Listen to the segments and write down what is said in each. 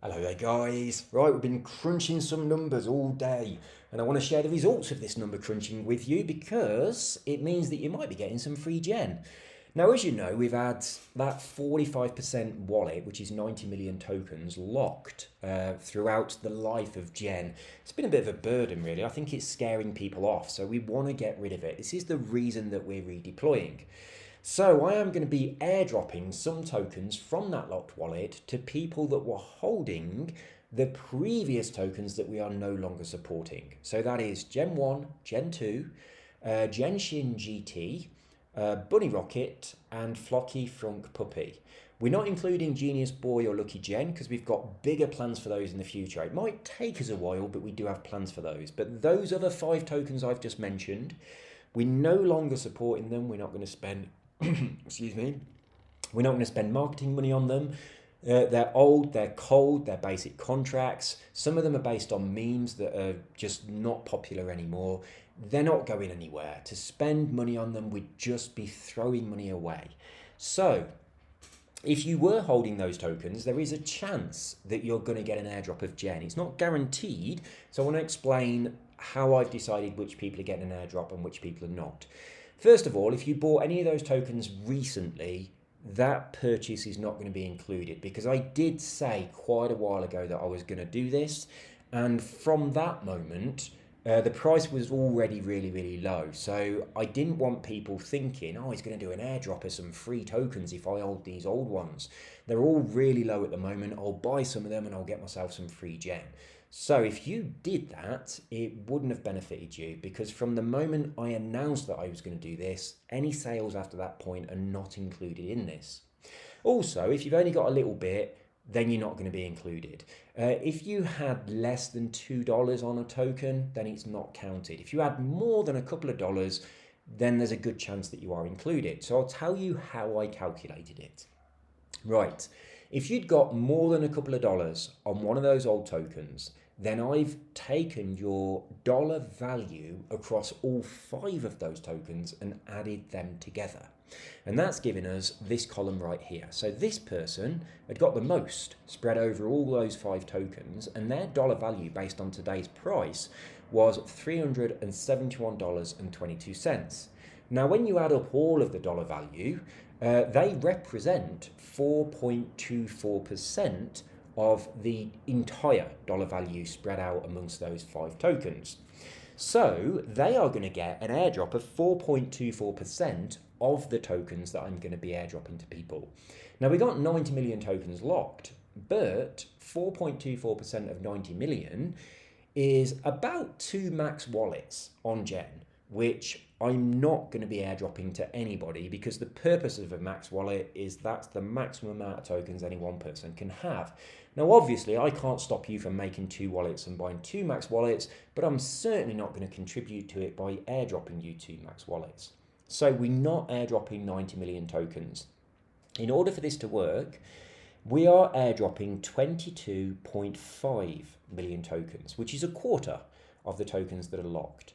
Hello there guys. Right, we've been crunching some numbers all day and I want to share the results of this number crunching with you because it means that you might be getting some free gen. Now, as you know, we've had that 45% wallet, which is 90 million tokens, locked throughout the life of Gen. It's been a bit of a burden, really. I think it's scaring people off, so we want to get rid of it. This is the reason that we're redeploying. So I am going to be airdropping some tokens from that locked wallet to people that were holding the previous tokens that we are no longer supporting. So that is Gen 1, Gen 2, Genshin GT, Bunny Rocket, and Flocky Frunk Puppy. We're not including Genius Boy or Lucky Gen because we've got bigger plans for those in the future. It might take us a while, but we do have plans for those. But those other 5 tokens I've just mentioned, we're no longer supporting them. We're not going to spend, excuse me, we're not going to spend marketing money on them. They're old, they're cold, they're basic contracts. Some of them are based on memes that are just not popular anymore. They're not going anywhere. To spend money on them would just be throwing money away. So, if you were holding those tokens, there is a chance that you're going to get an airdrop of Gen. It's not guaranteed, so I want to explain how I've decided which people are getting an airdrop and which people are not. First of all, if you bought any of those tokens recently, that purchase is not going to be included because I did say quite a while ago that I was going to do this, and from that moment the price was already really low, so I didn't want people thinking, oh, he's going to do an airdrop of some free tokens if I hold these old ones. They're all really low at the moment. I'll buy some of them and I'll get myself some free gen. So if you did that, it wouldn't have benefited you because from the moment I announced that I was going to do this, any sales after that point are not included in this. Also, if you've only got a little bit, then you're not going to be included. If you had less than $2 on a token, then it's not counted. If you had more than a couple of dollars, then there's a good chance that you are included. So I'll tell you how I calculated it. Right, if you'd got more than a couple of dollars on one of those old tokens, then I've taken your dollar value across all 5 of those tokens and added them together. And that's given us this column right here. So this person had got the most spread over all those 5 tokens, and their dollar value based on today's price was $371.22. Now, when you add up all of the dollar value, they represent 4.24% of the entire dollar value spread out amongst those 5 tokens. So they are going to get an airdrop of 4.24% of the tokens that I'm going to be airdropping to people. Now, we got 90 million tokens locked, but 4.24% of 90 million is about 2 max wallets on Gen, which I'm not going to be airdropping to anybody because the purpose of a max wallet is that's the maximum amount of tokens any one person can have. Now, obviously, I can't stop you from making 2 wallets and buying 2 max wallets, but I'm certainly not going to contribute to it by airdropping you 2 max wallets. So we're not airdropping 90 million tokens. In order for this to work, we are airdropping 22.5 million tokens, which is a quarter of the tokens that are locked.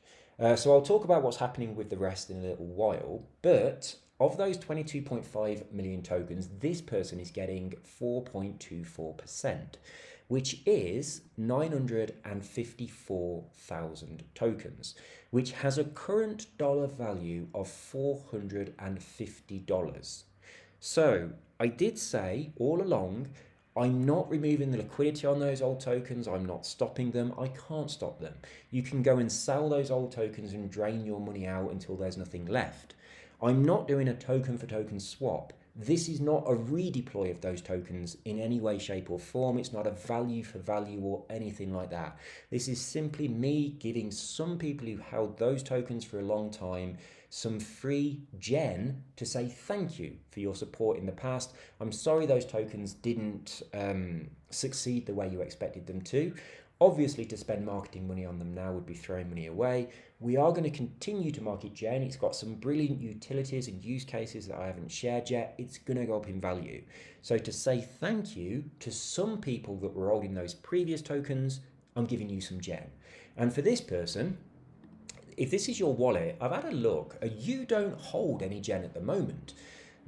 So I'll talk about what's happening with the rest in a little while, but of those 22.5 million tokens, this person is getting 4.24%, which is 954,000 tokens, which has a current dollar value of $450. So I did say all along, I'm not removing the liquidity on those old tokens. I'm not stopping them. I can't stop them. You can go and sell those old tokens and drain your money out until there's nothing left. I'm not doing a token for token swap. This is not a redeploy of those tokens in any way, shape or form. It's not a value for value or anything like that. This is simply me giving some people who held those tokens for a long time some free gen to say thank you for your support in the past. I'm sorry those tokens didn't succeed the way you expected them to. Obviously, to spend marketing money on them now would be throwing money away. We are going to continue to market Gen. It's got some brilliant utilities and use cases that I haven't shared yet. It's going to go up in value. So to say thank you to some people that were holding those previous tokens, I'm giving you some Gen. And for this person, if this is your wallet, I've had a look. You don't hold any Gen at the moment,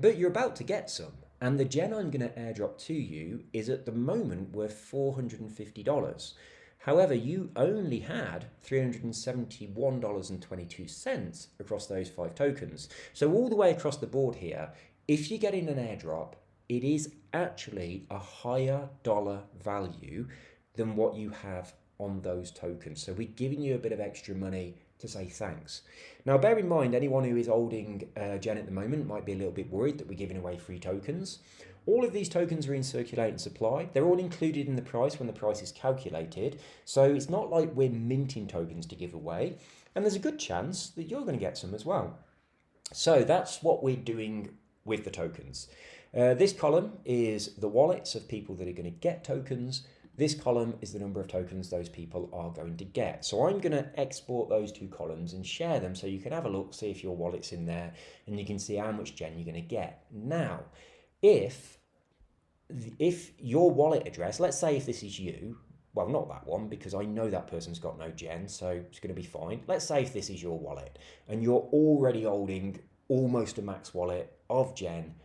but you're about to get some. And the gen I'm going to airdrop to you is at the moment worth $450. However, you only had $371.22 across those 5 tokens. So all the way across the board here, if you're getting an airdrop, it is actually a higher dollar value than what you have on those tokens. So we're giving you a bit of extra money to say thanks. Now, bear in mind, anyone who is holding Gen at the moment might be a little bit worried that we're giving away free tokens. All of these tokens are in circulating supply. They're all included in the price when the price is calculated. So it's not like we're minting tokens to give away. And there's a good chance that you're going to get some as well. So that's what we're doing with the tokens. This column is the wallets of people that are going to get tokens. This column is the number of tokens those people are going to get. So I'm going to export those 2 columns and share them so you can have a look, see if your wallet's in there, and you can see how much gen you're going to get. Now, if your wallet address, let's say if this is you, well, not that one, because I know that person's got no gen, so it's going to be fine. Let's say if this is your wallet and you're already holding almost a max wallet of gen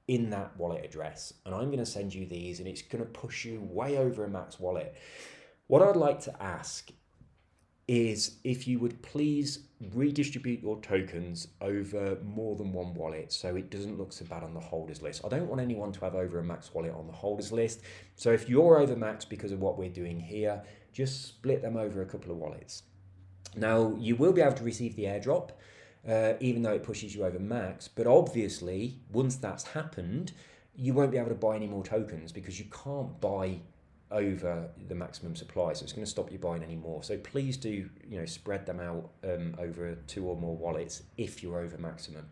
in that wallet address, and I'm going to send you these, and it's going to push you way over a max wallet. What I'd like to ask is if you would please redistribute your tokens over more than one wallet so it doesn't look so bad on the holders list. I don't want anyone to have over a max wallet on the holders list. So if you're over max because of what we're doing here, just split them over a couple of wallets. Now, you will be able to receive the airdrop, even though it pushes you over max, but obviously once that's happened, you won't be able to buy any more tokens because you can't buy over the maximum supply, so it's going to stop you buying any more. So please do, spread them out over 2 or more wallets if you're over maximum.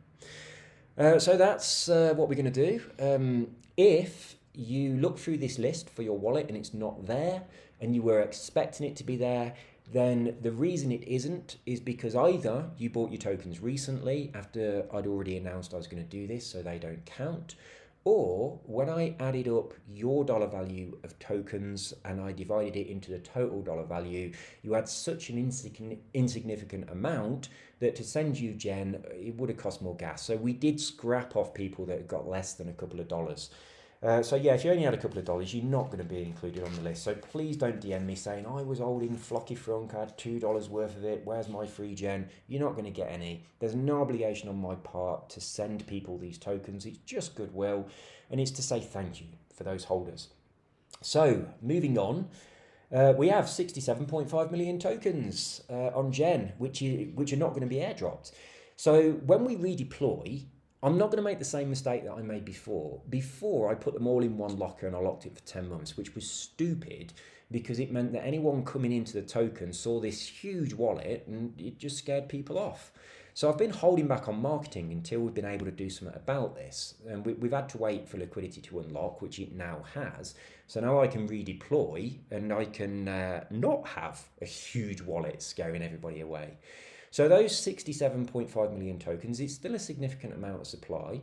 So that's what we're going to do. If you look through this list for your wallet and it's not there and you were expecting it to be there, then the reason it isn't is because either you bought your tokens recently after I'd already announced I was going to do this, so they don't count, or when I added up your dollar value of tokens and I divided it into the total dollar value, you had such an insignificant amount that to send you gen, it would have cost more gas. So we did scrap off people that got less than a couple of dollars. So yeah, if you only had a couple of dollars, you're not going to be included on the list. So please don't DM me saying, I was holding Flocky Frunk, I had $2 worth of it, where's my free gen? You're not going to get any. There's no obligation on my part to send people these tokens. It's just goodwill, and it's to say thank you for those holders. So moving on, we have 67.5 million tokens on gen, which are not going to be airdropped. So when we redeploy, I'm not going to make the same mistake that I made before. Before, I put them all in one locker and I locked it for 10 months, which was stupid because it meant that anyone coming into the token saw this huge wallet and it just scared people off. So I've been holding back on marketing until we've been able to do something about this. And we've had to wait for liquidity to unlock, which it now has. So now I can redeploy and I can not have a huge wallet scaring everybody away. So those 67.5 million tokens, it's still a significant amount of supply.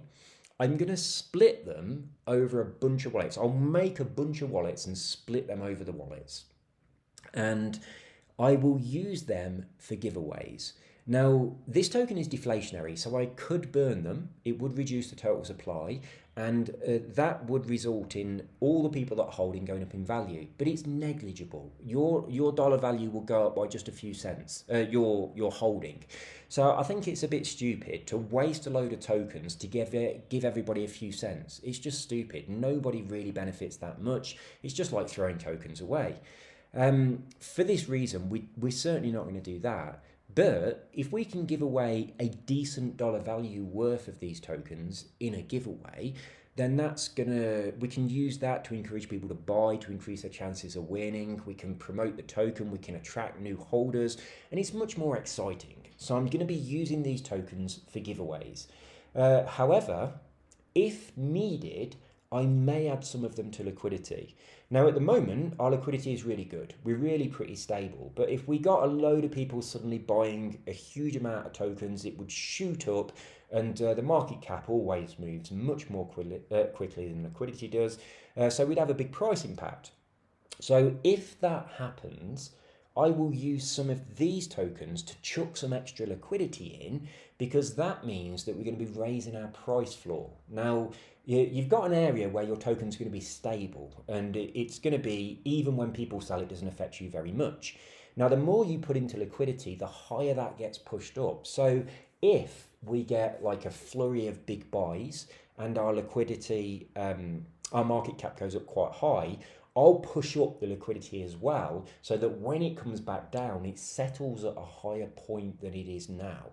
I'm going to split them over a bunch of wallets. I'll make a bunch of wallets and split them over the wallets. And I will use them for giveaways. Now, this token is deflationary, so I could burn them. It would reduce the total supply, and that would result in all the people that are holding going up in value. But it's negligible. Your dollar value will go up by just a few cents, your holding. So I think it's a bit stupid to waste a load of tokens to give everybody a few cents. It's just stupid. Nobody really benefits that much. It's just like throwing tokens away. For this reason, we're certainly not going to do that. But if we can give away a decent dollar value worth of these tokens in a giveaway, then we can use that to encourage people to buy, to increase their chances of winning. We can promote the token, we can attract new holders, and it's much more exciting. So I'm going to be using these tokens for giveaways. However, if needed, I may add some of them to liquidity. Now, at the moment, our liquidity is really good. We're really pretty stable. But if we got a load of people suddenly buying a huge amount of tokens, it would shoot up, and the market cap always moves much more quickly than liquidity does. So we'd have a big price impact. So if that happens, I will use some of these tokens to chuck some extra liquidity in, because that means that we're going to be raising our price floor. Now, you've got an area where your token's going to be stable, and it's going to be, even when people sell, it doesn't affect you very much. Now, the more you put into liquidity, the higher that gets pushed up. So if we get like a flurry of big buys and our liquidity, our market cap goes up quite high, I'll push up the liquidity as well, so that when it comes back down, it settles at a higher point than it is now,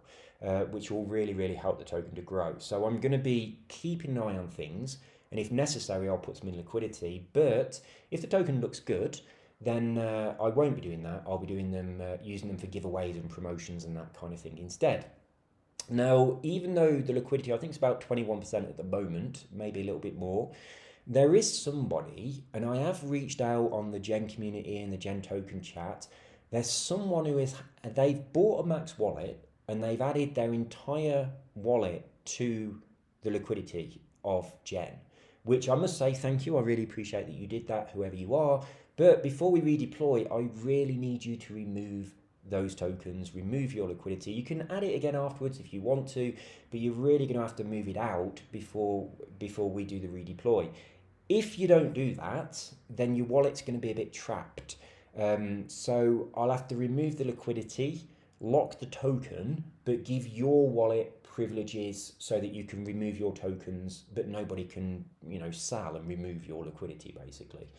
which will really, really help the token to grow. So I'm going to be keeping an eye on things, and if necessary, I'll put some in liquidity. But if the token looks good, then I won't be doing that. I'll be doing them, using them for giveaways and promotions and that kind of thing instead. Now, even though the liquidity, I think it's about 21% at the moment, maybe a little bit more, there is somebody, and I have reached out on the Gen community and the Gen token chat. There's someone they've bought a Max wallet and they've added their entire wallet to the liquidity of Gen, which I must say thank you. I really appreciate that you did that, whoever you are. But before we redeploy, I really need you to remove those tokens, remove your liquidity. You can add it again afterwards if you want to, but you're really going to have to move it out before we do the redeploy. If you don't do that, then your wallet's going to be a bit trapped. So I'll have to remove the liquidity, lock the token, but give your wallet privileges so that you can remove your tokens, but nobody can, sell and remove your liquidity, basically.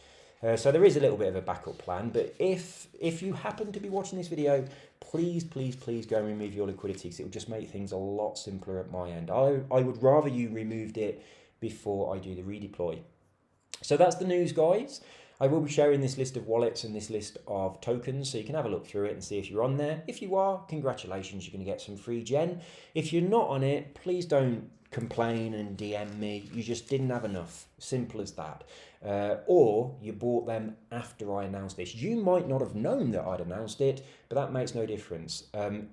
So there is a little bit of a backup plan, but if you happen to be watching this video, please go and remove your liquidity, because it will just make things a lot simpler at my end. I would rather you removed it before I do the redeploy. So that's the news, guys. I will be sharing this list of wallets and this list of tokens, so you can have a look through it and see if you're on there. If you are, congratulations, you're going to get some free Gen. If you're not on it, please don't complain and DM me. You just didn't have enough. Simple as that. Or you bought them after I announced this. You might not have known that I'd announced it, but that makes no difference.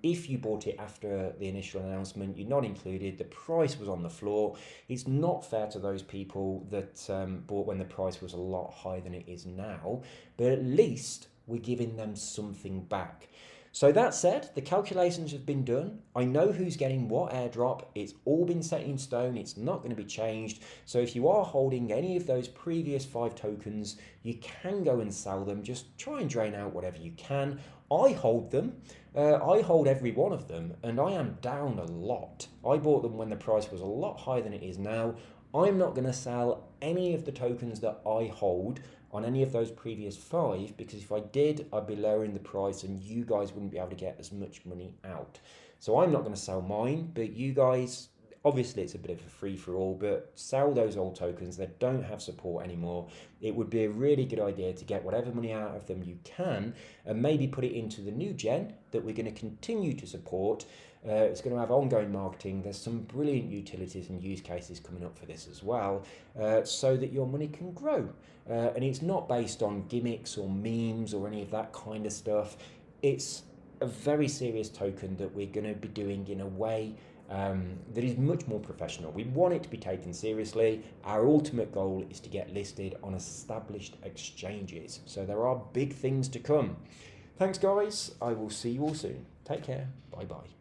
If you bought it after the initial announcement, you're not included. The price was on the floor. It's not fair to those people that bought when the price was a lot higher than it is now, but at least we're giving them something back. So that said, the calculations have been done. I know who's getting what airdrop. It's all been set in stone. It's not going to be changed. So if you are holding any of those previous 5 tokens, you can go and sell them. Just try and drain out whatever you can. I hold them. I hold every one of them, and I am down a lot. I bought them when the price was a lot higher than it is now. I'm not going to sell any of the tokens that I hold on any of those previous 5, because if I did, I'd be lowering the price and you guys wouldn't be able to get as much money out. So I'm not going to sell mine, but you guys, obviously it's a bit of a free-for-all, but sell those old tokens that don't have support anymore. It would be a really good idea to get whatever money out of them you can, and maybe put it into the new Gen that we're going to continue to support. It's going to have ongoing marketing. There's some brilliant utilities and use cases coming up for this as well, so that your money can grow. And it's not based on gimmicks or memes or any of that kind of stuff. It's a very serious token that we're going to be doing in a way that is much more professional. We want it to be taken seriously. Our ultimate goal is to get listed on established exchanges. So there are big things to come. Thanks, guys. I will see you all soon. Take care. Bye-bye.